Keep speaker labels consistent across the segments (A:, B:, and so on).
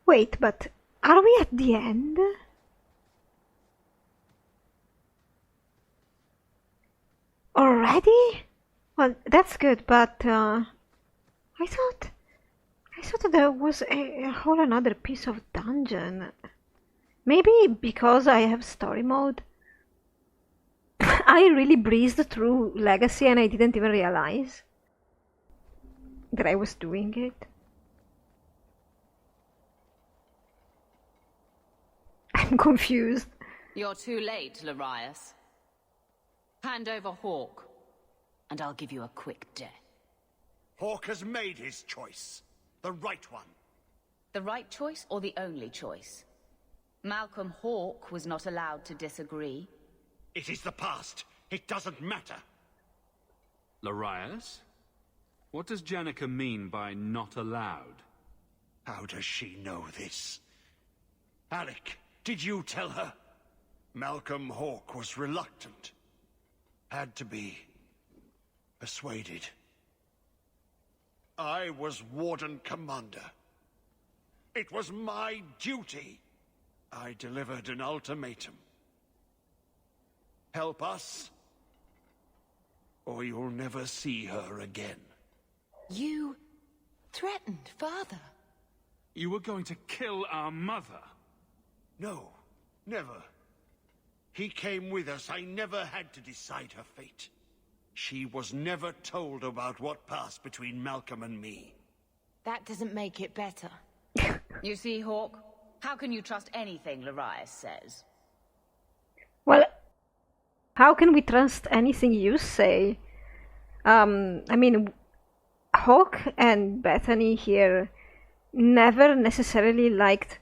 A: Wait, but are we at the end? Already? Well, that's good, but I thought there was a whole another piece of dungeon. Maybe because I have story mode. I really breezed through Legacy and I didn't even realize that I was doing it. I'm confused.
B: You're too late, Larius. Hand over Hawke, and I'll give you a quick death.
C: Hawke has made his choice. The right one.
B: The right choice or the only choice? Malcolm Hawke was not allowed to disagree.
C: It is the past. It doesn't matter.
D: Larius? What does Janica mean by not allowed?
C: How does she know this? Alec, did you tell her? Malcolm Hawke was reluctant. Had to be persuaded. I was Warden Commander. It was my duty. I delivered an ultimatum. Help us, or you'll never see her again.
B: You threatened Father.
D: You were going to kill our mother?
C: No, never. He came with us. I never had to decide her fate. She was never told about what passed between Malcolm and me.
B: That doesn't make it better. You see, Hawke? How can you trust anything Larius says?
A: Well, how can we trust anything you say? I mean, Hawke and Bethany here never necessarily liked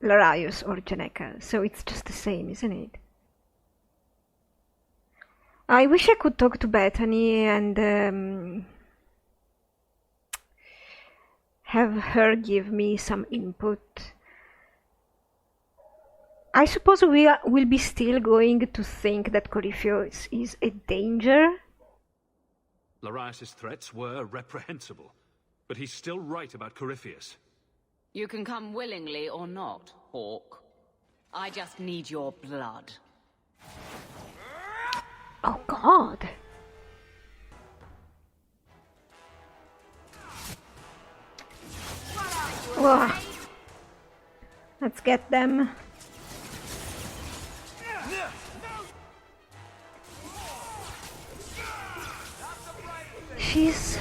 A: Larius or Janica, so it's just the same, isn't it? I wish I could talk to Bethany and have her give me some input. I suppose we will be still going to think that Corypheus is a danger.
D: Larius's threats were reprehensible, but he's still right about Corypheus.
B: You can come willingly or not, Hawke. I just need your blood.
A: Oh God. Whoa. Let's get them. She's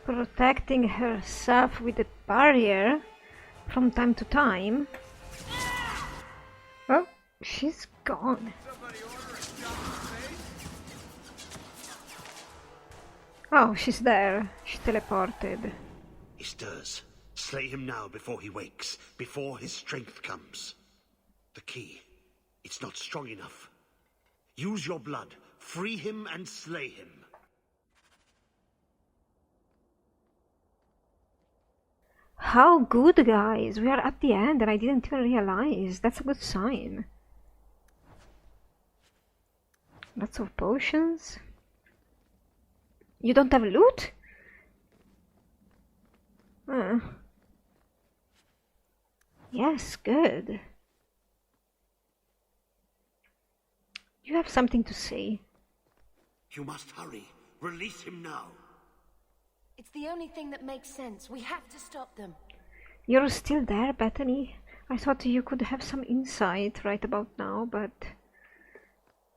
A: protecting herself with a barrier from time to time. Oh, she's gone. Oh, she's there. She teleported.
C: He stirs. Slay him now before he wakes, before his strength comes. The key. It's not strong enough. Use your blood. Free him and slay him.
A: How good, guys! We are at the end and I didn't even realize. That's a good sign. Lots of potions. You don't have loot? Yes, good. You have something to say.
C: You must hurry. Release him now.
E: It's the only thing that makes sense. We have to stop them.
A: You're still there, Bethany? I thought you could have some insight right about now, but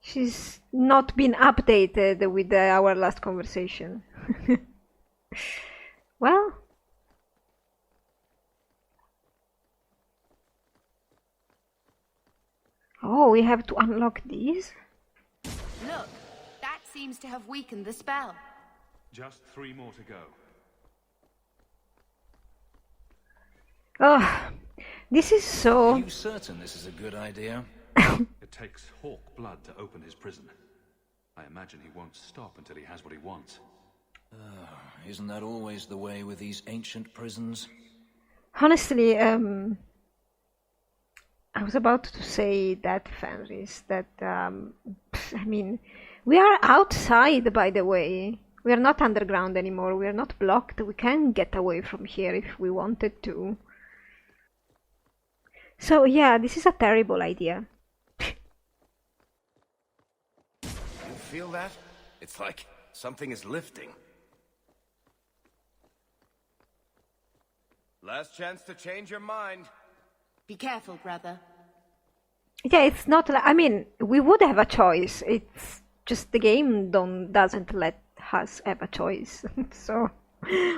A: she's not been updated with our last conversation. Well, oh, we have to unlock these?
E: Look, that seems to have weakened the spell.
D: Just 3 more to go.
A: Oh, this is so...
F: Are you certain this is a good idea?
D: It takes Hawke blood to open his prison. I imagine he won't stop until he has what he wants.
F: Isn't that always the way with these ancient prisons?
A: Honestly, I was about to say that, Fenris, that, I mean, we are outside, by the way. We are not underground anymore. We are not blocked. We can get away from here if we wanted to. So yeah, this is a terrible idea.
G: You feel that? It's like something is lifting. Last chance to change your mind.
B: Be careful, brother.
A: Yeah, it's not like, I mean, we would have a choice. It's just the game doesn't let us have a choice. So,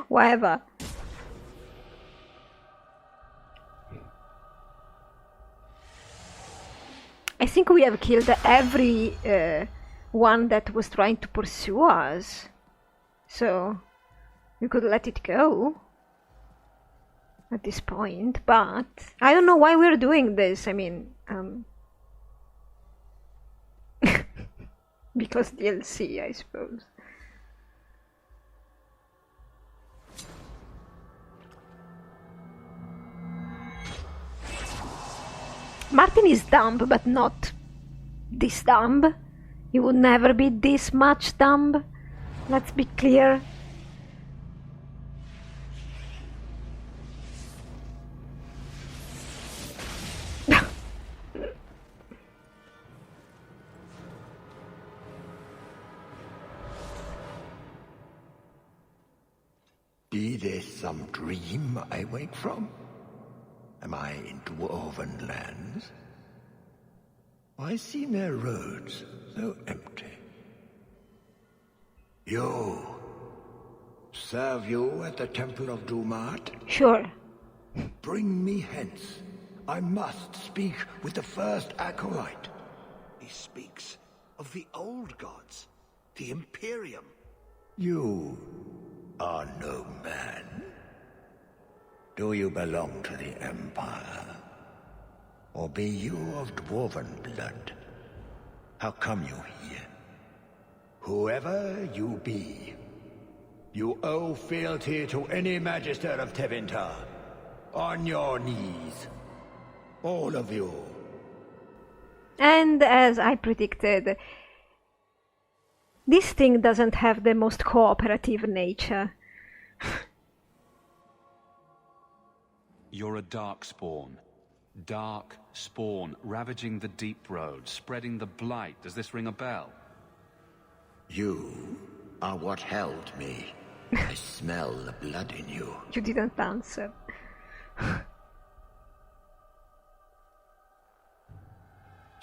A: whatever. I think we have killed every one that was trying to pursue us. So, we could let it go at this point, but I don't know why we're doing this. I mean, because DLC, I suppose. Martin is dumb, but not this dumb. He would never be this much dumb. Let's be clear.
H: Be this some dream I wake from? Am I in dwarven lands? Why seem their roads so empty? You! Serve you at the Temple of Dumat?
A: Sure.
H: Bring me hence. I must speak with the first acolyte.
C: He speaks of the old gods, the Imperium.
H: You are no man. Do you belong to the Empire? Or be you of dwarven blood? How come you here? Whoever you be, you owe fealty to any Magister of Tevinter. On your knees. All of you.
A: And as I predicted, this thing doesn't have the most cooperative nature.
D: You're a Darkspawn. Darkspawn, ravaging the Deep Road, spreading the blight. Does this ring a bell?
H: You are what held me. I smell the blood in you.
A: You didn't answer.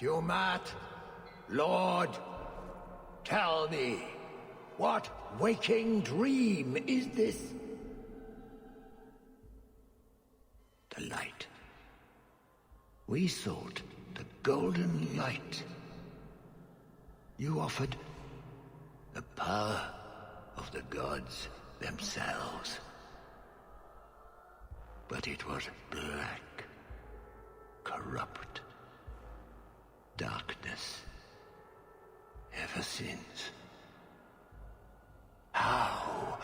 H: Dumat, Lord, tell me, what waking dream is this? The light. We sought the golden light. You offered the power of the gods themselves. But it was black, corrupt, darkness, ever since. How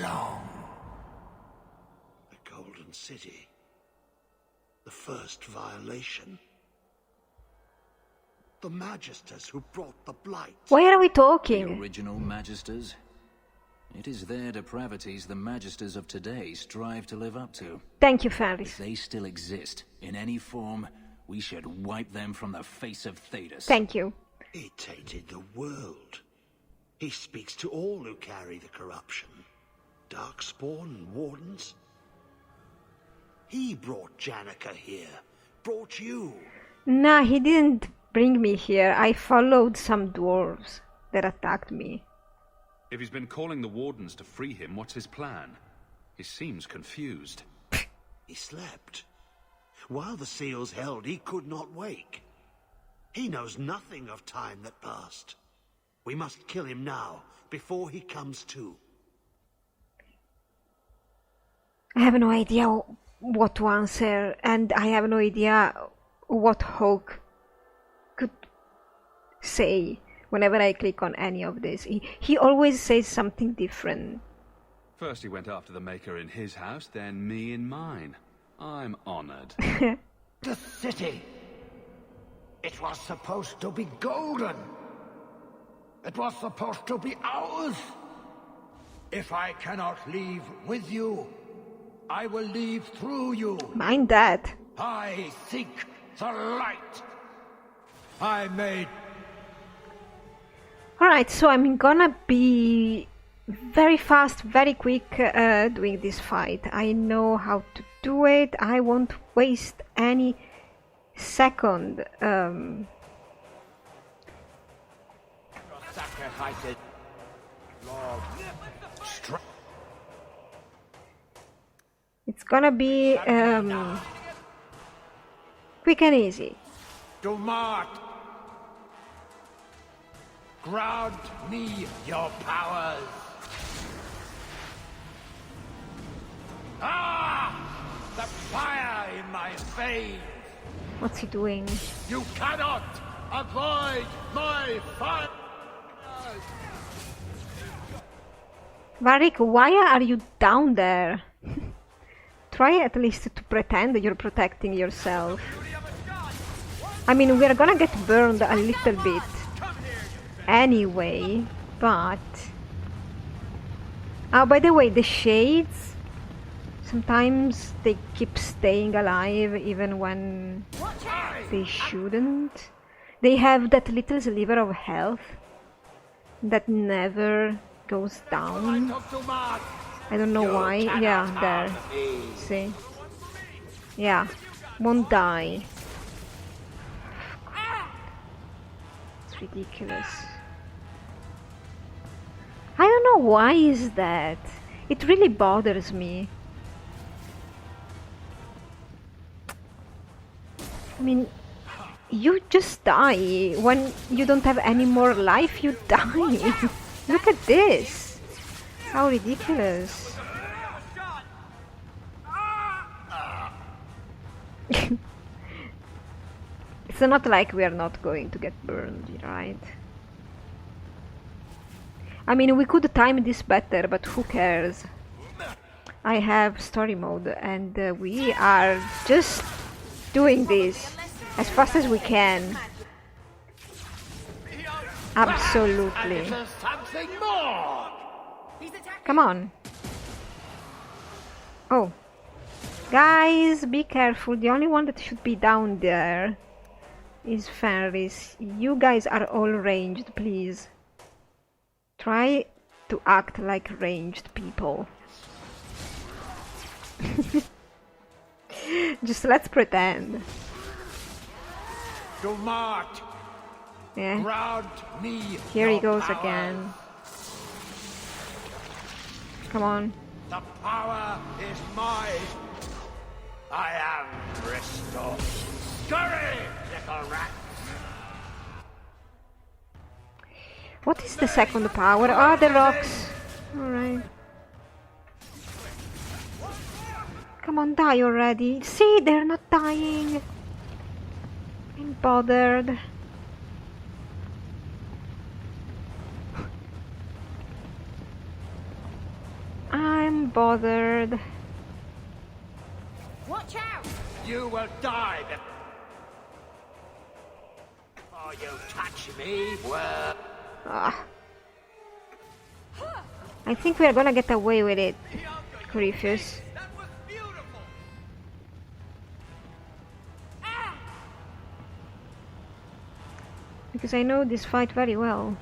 H: long?
C: The Golden City. The first violation. The Magisters who brought the blight.
A: Why are we
F: The
A: talking?
F: original Magisters? It is their depravities the Magisters of today strive to live up to.
A: Thank you,
F: If
A: Ferris.
F: they still exist, in any form, we should wipe them from the face of Thedas.
A: Thank you.
C: He tainted the world. He speaks to all who carry the corruption. Darkspawn and Wardens. He brought Janica here. Brought you.
A: Nah, he didn't bring me here. I followed some dwarves that attacked me.
D: If he's been calling the Wardens to free him, what's his plan? He seems confused.
C: He slept. While the seals held, he could not wake. He knows nothing of time that passed. We must kill him now, before he comes to.
A: I have no idea what to answer, and I have no idea what Hawke could say whenever I click on any of this. He always says something different.
D: First he went after the Maker in his house, then me in mine. I'm honored.
H: The city. It was supposed to be golden. It was supposed to be ours. If I cannot leave with you, I will leave through you.
A: Mind that.
H: I seek the light. I made...
A: Alright, so I'm gonna be very fast, very quick doing this fight. I know how to do it. I won't waste any second.
H: Sacrifices. Lord.
A: It's gonna be quick and easy.
H: Do not grant me your powers. Ah! The fire in my veins.
A: What's he doing?
H: You cannot avoid my fire.
A: Varric, why are you down there? Try at least to pretend you're protecting yourself. I mean, we're gonna get burned a little bit anyway, but... Oh, by the way, the shades, sometimes they keep staying alive even when they shouldn't. They have that little sliver of health that never goes down. I don't know why. Yeah, there. See? Yeah, won't die. It's ridiculous. I don't know why is that. It really bothers me. I mean, you just die. When you don't have any more life, you die. Look at this. How ridiculous. It's not like we are not going to get burned, right? I mean, we could time this better, but who cares? I have story mode and we are just doing this as fast as we can. Absolutely. Come on. Oh. Guys, be careful. The only one that should be down there is Fenris. You guys are all ranged, please. Try to act like ranged people. Just let's pretend.
H: Do not
A: Yeah.
H: me
A: Here he
H: your
A: goes
H: powers.
A: again. Come on.
H: The power is mine. I am restored. Scurry, little rat.
A: What is the second power? Ah, the rocks. Alright. Come on, die already. See, they're not dying. I'm bothered. I'm bothered.
E: Watch out!
H: You will die before you touch me. Well,
A: Ah. I think we are gonna get away with it, Griffiths. Because I know this fight very well.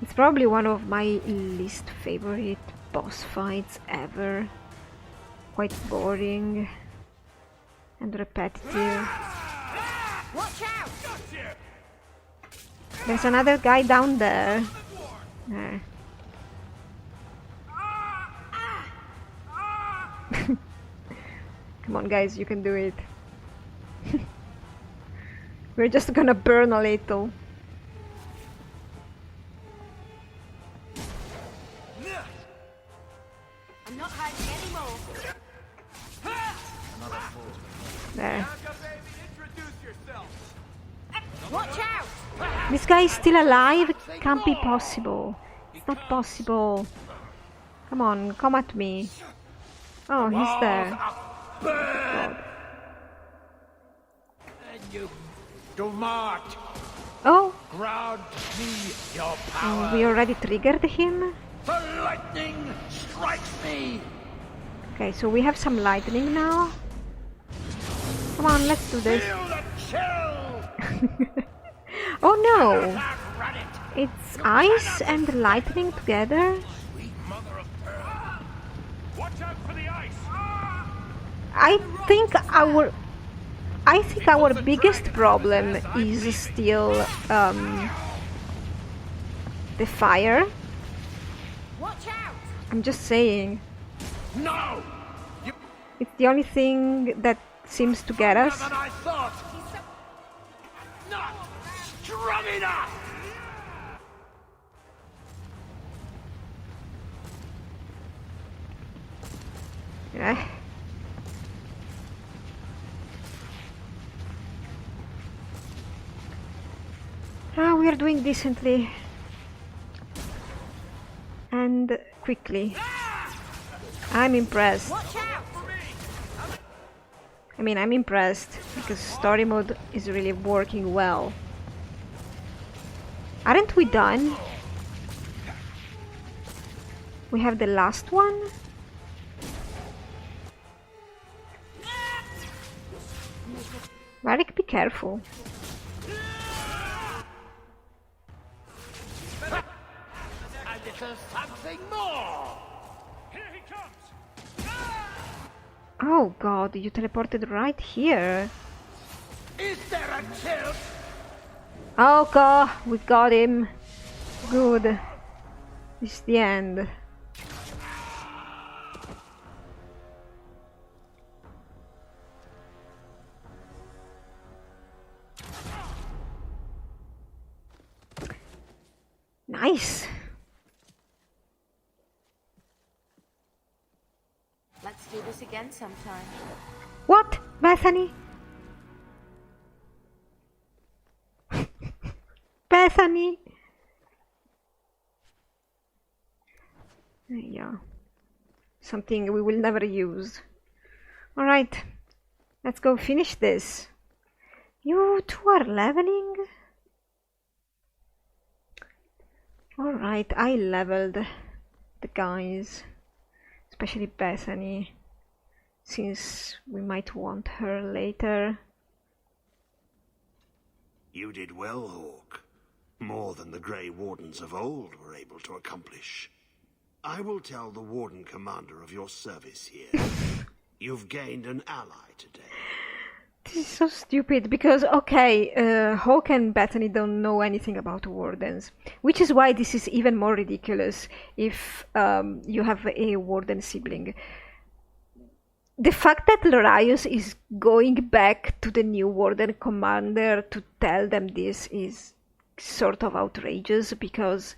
A: It's probably one of my least favorite boss fights ever. Quite boring and repetitive.
E: Watch out!
A: There's another guy down there. There. Come on guys, you can do it. We're just gonna burn a little.
E: I'm not hiding anymore.
A: There.
E: Watch out!
A: This guy is still alive? Can't be possible. It's not possible. Come on, come at me. Oh, he's there. God.
H: and you do not
A: Oh,
H: grant me your power.
A: we already triggered him?
H: The lightning strikes me.
A: Okay, so we have some lightning now. Come on, let's do this.
C: Feel the chill!
A: Oh no! It's ice and lightning together?
C: Watch out for the ice!
A: I think our biggest problem is still the fire.
E: Watch out!
A: I'm just saying.
C: No!
A: It's the only thing that seems to get us.
C: Than I thought! Not strong enough!
A: Eh. We are doing decently. And quickly. I'm impressed.
E: Watch out!
A: I mean, I'm impressed because story mode is really working well. Aren't we done? We have the last one? Varric, be careful.
C: A little something more! Here he comes!
A: Oh god, you teleported right here.
C: Is there a tilt?
A: Oh god, we got him. Good. It's the end. Nice.
E: Let's do this again sometime.
A: What, Bethany? Bethany? Yeah. Something we will never use. Alright. Let's go finish this. You two are leveling? Alright, I leveled the guys. Especially Bethany. Since we might want her later.
C: You did well, Hawke. More than the Grey Wardens of old were able to accomplish. I will tell the Warden Commander of your service here. You've gained an ally today.
A: This is so stupid because, okay, Hawke and Bethany don't know anything about wardens, which is why this is even more ridiculous if you have a warden sibling. The fact that Lorius is going back to the new warden commander to tell them this is sort of outrageous because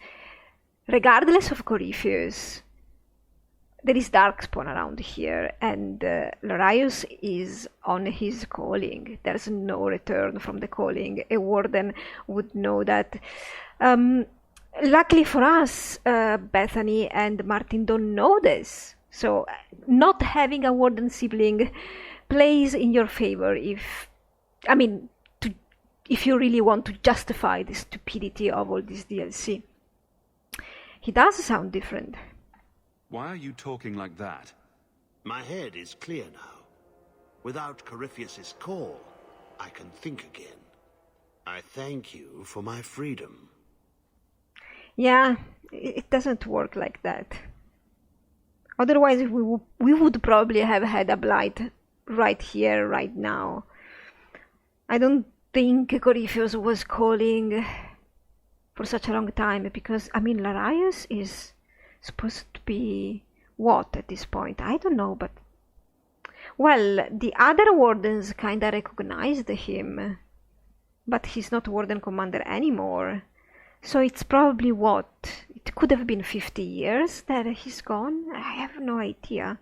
A: regardless of Corypheus, there is Darkspawn around here, and Lorius is on his calling. There's no return from the calling. A warden would know that. Luckily for us, Bethany and Martin don't know this. So not having a warden sibling plays in your favor if you really want to justify the stupidity of all this DLC. He does sound different.
D: Why are you talking like that?
C: My head is clear now. Without Corypheus's call, I can think again. I thank you for my freedom.
A: Yeah, it doesn't work like that. Otherwise, we would probably have had a blight right here, right now. I don't think Corypheus was calling for such a long time, because, Larius is supposed to be what at this point? I don't know, but... Well, the other wardens kinda recognized him, but he's not warden commander anymore. So it's probably what? It could have been 50 years that he's gone? I have no idea.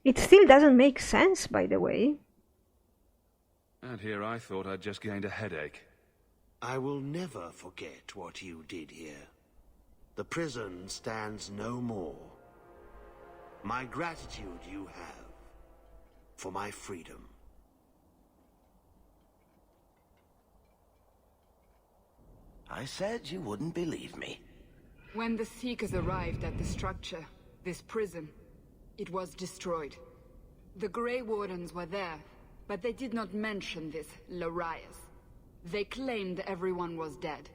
A: It still doesn't make sense, by the way.
D: And here I thought I'd just gained a headache.
C: I will never forget what you did here. The prison stands no more. My gratitude you have for my freedom.
G: I said you wouldn't believe me.
I: When the Seekers arrived at the structure, this prison, it was destroyed. The Grey Wardens were there, but they did not mention this Larius. They claimed everyone was dead.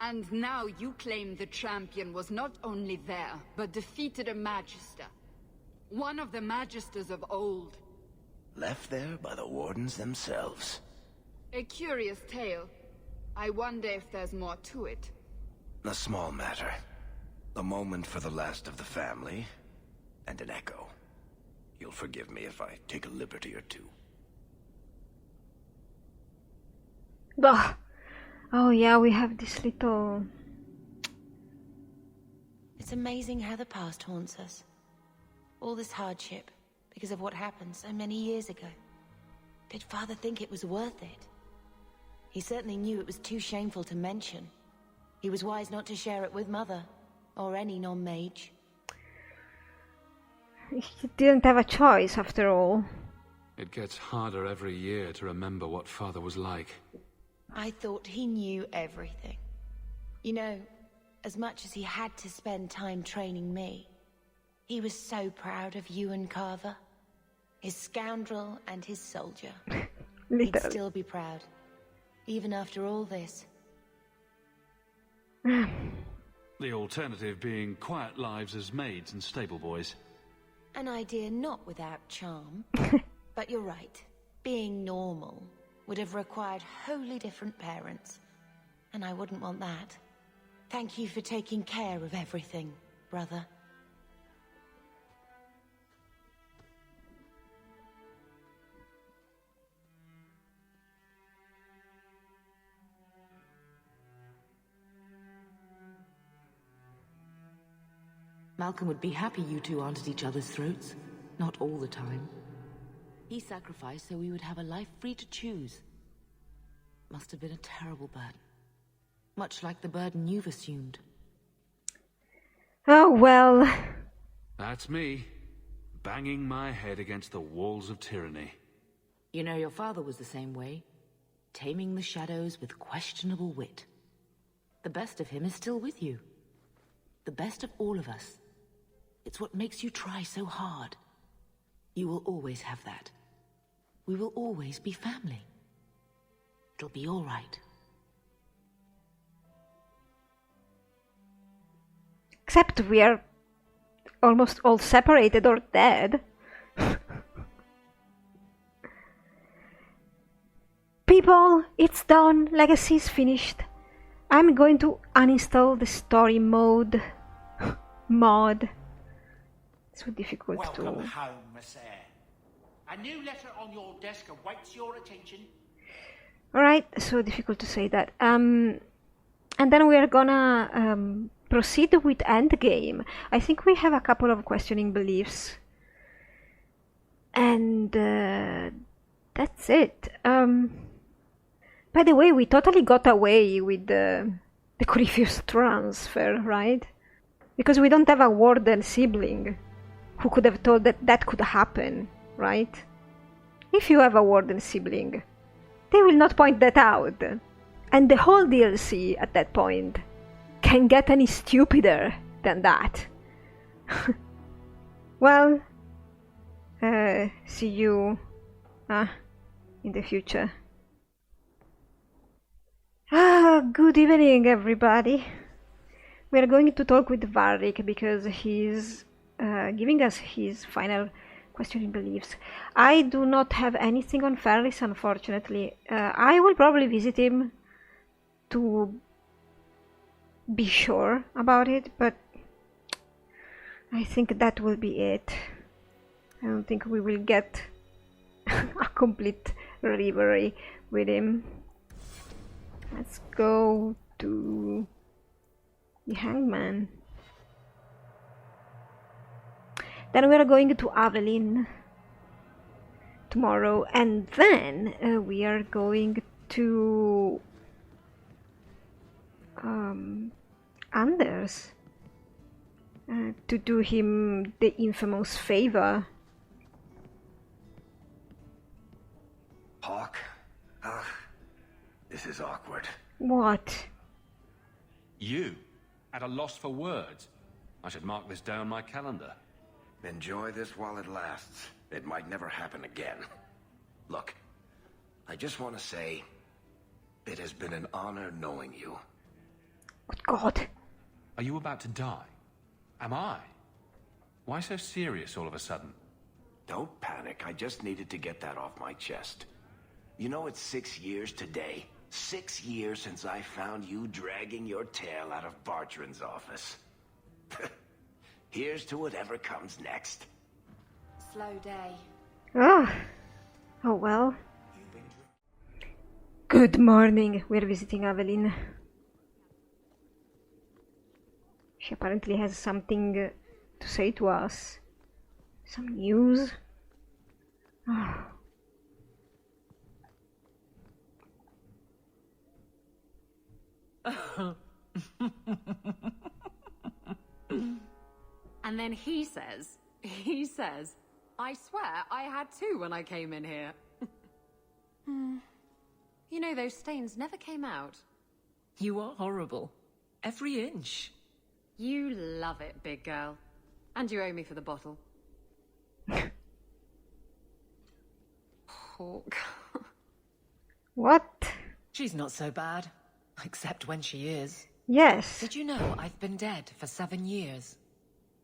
I: And now you claim the champion was not only there, but defeated a Magister. One of the Magisters of old.
G: Left there by the Wardens themselves.
I: A curious tale. I wonder if there's more to it.
G: A small matter. A moment for the last of the family, and an echo. You'll forgive me if I take a liberty or two.
A: Ugh. Oh yeah, we have this little...
E: It's amazing how the past haunts us. All this hardship, because of what happened so many years ago. Did Father think it was worth it? He certainly knew it was too shameful to mention. He was wise not to share it with Mother, or any non-mage.
A: He didn't have a choice, after all.
D: It gets harder every year to remember what Father was like.
E: I thought he knew everything. You know, as much as he had to spend time training me, he was so proud of you and Carver. His scoundrel and his soldier. He'd still be proud, even after all this.
D: The alternative being quiet lives as maids and stable boys.
E: An idea not without charm. But you're right. Being normal would have required wholly different parents. And I wouldn't want that. Thank you for taking care of everything, brother.
J: Malcolm would be happy you two aren't at each other's throats. Not all the time. He sacrificed so we would have a life free to choose. Must have been a terrible burden. Much like the burden you've assumed.
A: Oh, well.
D: That's me. Banging my head against the walls of tyranny.
J: You know, your father was the same way. Taming the shadows with questionable wit. The best of him is still with you. The best of all of us. It's what makes you try so hard. You will always have that. We will always be family. It'll be all right.
A: Except we are almost all separated or dead. People, it's done. Legacy is finished. I'm going to uninstall the story mod. It's so difficult
K: Welcome
A: to...
K: home, Miss Eyre. A new letter on your desk awaits your attention.
A: Alright, so difficult to say that. And then we are gonna proceed with Endgame. I think we have a couple of questioning beliefs. And that's it. By the way, we totally got away with the Corypheus transfer, right? Because we don't have a warden sibling who could have told that that could happen, right? If you have a warden sibling, they will not point that out. And the whole DLC at that point can get any stupider than that. Well, see you in the future. Good evening, everybody. We are going to talk with Varric because he's giving us his final questioning beliefs. I do not have anything on Ferris, unfortunately. I will probably visit him to be sure about it, but I think that will be it. I don't think we will get a complete rivalry with him. Let's go to the Hangman. Then we are going to Avelin tomorrow, and then we are going to Anders to do him the infamous favor.
G: Hawke? This is awkward.
A: What?
D: You? At a loss for words? I should mark this down my calendar.
G: Enjoy this while it lasts. It might never happen again. Look, I just want to say, it has been an honor knowing you.
A: Good God.
D: Are you about to die? Am I? Why so serious all of a sudden?
G: Don't panic, I just needed to get that off my chest. You know, it's 6 years today. 6 years since I found you dragging your tail out of Bartran's office. Here's to whatever comes next.
E: Slow day.
A: Oh well. Good morning. We're visiting Evelyn. She apparently has something to say to us. Some news.
B: And then he says, I swear I had two when I came in here. You know, those stains never came out.
J: You are horrible. Every inch.
B: You love it, big girl. And you owe me for the bottle. Hawke.
A: What?
J: She's not so bad. Except when she is.
A: Yes.
J: Did you know I've been dead for 7 years?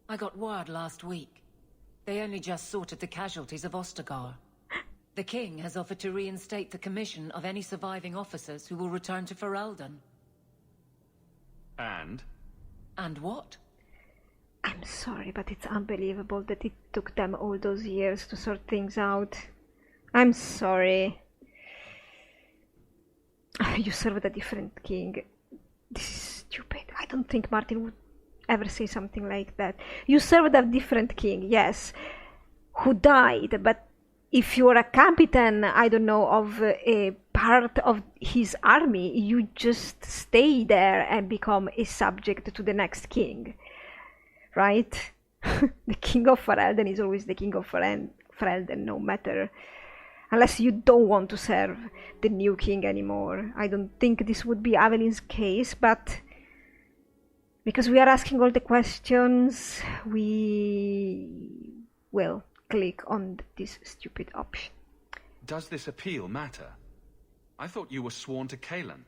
J: I got word last week. They only just sorted the casualties of Ostagar. The king has offered to reinstate the commission of any surviving officers who will return to Ferelden.
D: And?
J: And what?
A: I'm sorry, but it's unbelievable that it took them all those years to sort things out. I'm sorry. You served a different king. This is stupid. I don't think Martin would ever say something like that. You served a different king, yes, who died, but if you're a captain, I don't know, of a part of his army, you just stay there and become a subject to the next king, right? The king of Ferelden is always the king of Ferelden, no matter, unless you don't want to serve the new king anymore. I don't think this would be Avelin's case, but because we are asking all the questions, we will click on this stupid option.
D: Does this appeal matter? I thought you were sworn to Kaelin.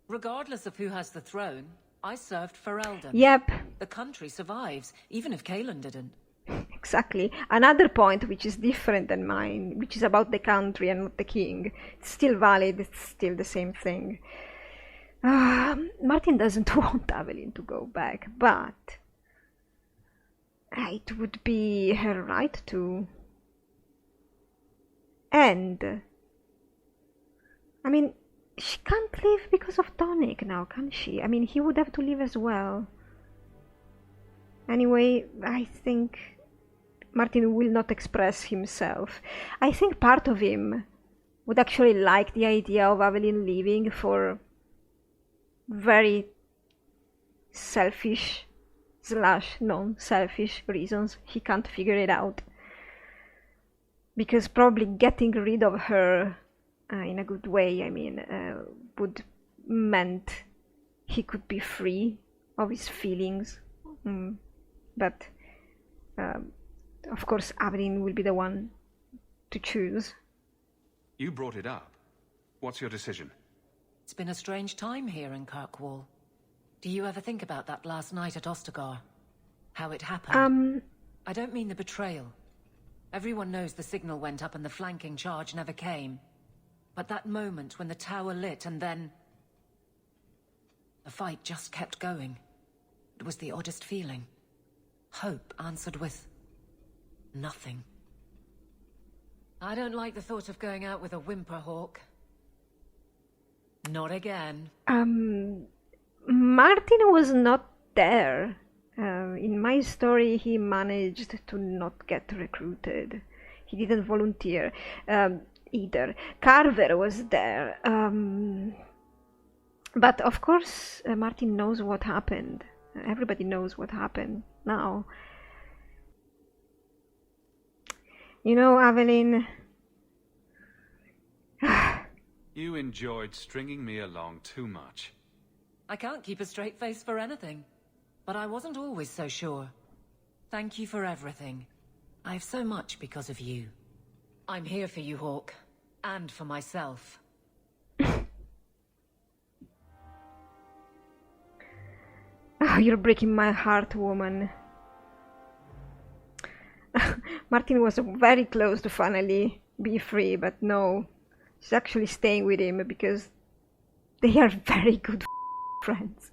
J: Regardless of who has the throne, I served Ferelden.
A: Yep.
J: The country survives, even if Kaelin didn't.
A: Exactly. Another point which is different than mine, which is about the country and not the king. It's still valid, it's still the same thing. Martin doesn't want Evelyn to go back, but it would be her right to. And I mean, she can't leave because of Tonic now, can she? I mean, he would have to leave as well. Anyway, I think Martin will not express himself. I think part of him would actually like the idea of Evelyn leaving for very selfish / non-selfish reasons. He can't figure it out. Because probably getting rid of her in a good way, I mean, would meant he could be free of his feelings. But of course Evelyn will be the one to choose.
D: You brought it up. What's your decision?
J: It's been a strange time here in Kirkwall. Do you ever think about that last night at Ostagar? How it happened? I don't mean the betrayal. Everyone knows the signal went up and the flanking charge never came. But that moment when the tower lit and then the fight just kept going. It was the oddest feeling. Hope answered with nothing. I don't like the thought of going out with a whimper, Hawke. Not again.
A: Martin was not there. In my story, he managed to not get recruited. He didn't volunteer either. Carver was there. But of course, Martin knows what happened. Everybody knows what happened now. You know, Evelyn...
D: You enjoyed stringing me along too much.
J: I can't keep a straight face for anything. But I wasn't always so sure. Thank you for everything. I have so much because of you. I'm here for you, Hawke. And for myself.
A: Oh, you're breaking my heart, woman. Martin was very close to finally be free, but no. She's actually staying with him because they are very good friends.